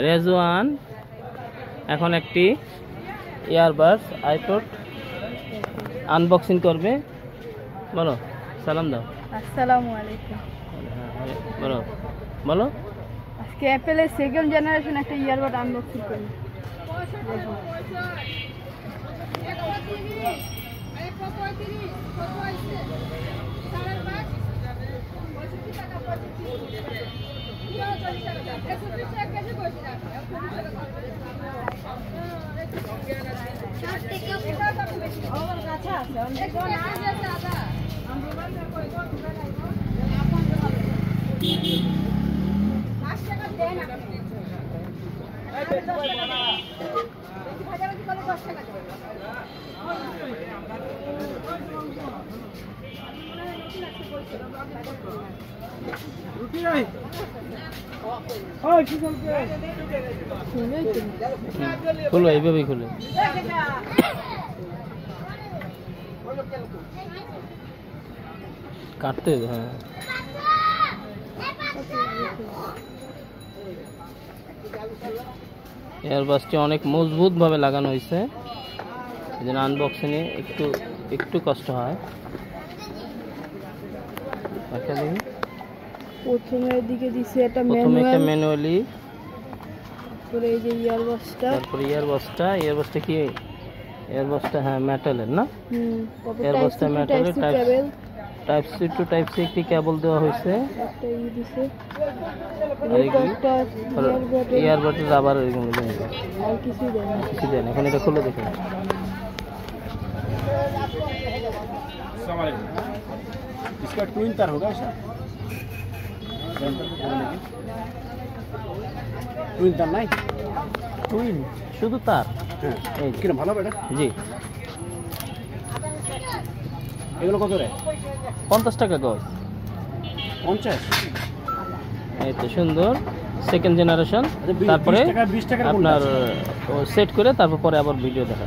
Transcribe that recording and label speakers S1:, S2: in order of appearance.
S1: রেজওয়ান এখন একটি earbuds iPod unboxing করবে। বলো, সালাম দাও।
S2: আসসালামু আলাইকুম।
S1: বলো বলো।
S2: আজকে অ্যাপেলের সেকেন্ড জেনারেশন একটা ইয়ারবাড আনবক্সিং করি।
S1: খুলো, এইভাবেই খুলো। কাটতে, হ্যাঁ। এয়ারবাসটি অনেক মজবুত ভাবে লাগানো হয়েছে, এই জন্য আনবক্সিংয়ে একটু কষ্ট হয়।
S2: প্রথমের দিকে দিছে এটা
S1: ম্যানুয়ালি,
S2: তারপরে এই যে ইয়ারবাসটা,
S1: তারপরে ইয়ারবাসটা কি ইয়ারবাসটা, হ্যাঁ, মেটালের না? ইয়ারবাসটা মেটালের। Type C to type C একটি কেবল দেওয়া হয়েছে।
S2: একটা ই দিছে,
S1: ইয়ারবাডের রাবার এরকম
S2: আর কিছু দেয় না।
S1: কিছু দেন। এখন এটা খুলে দেখুন।
S3: इसका ट्विन तार होगा ऐसा? ट्विन तार नहीं?
S1: টুইন শুধু তার?
S3: হ্যাঁ। কিরকম ভালো বেটা?
S1: জি।
S3: এগুলো কত রে?
S1: 50 টাকা গজ।
S3: 50?
S1: এই তো সুন্দর সেকেন্ড জেনারেশন। তারপরে
S3: 20 টাকা
S1: আপনার সেট করে তারপর পরে আবার ভিডিও দেখা।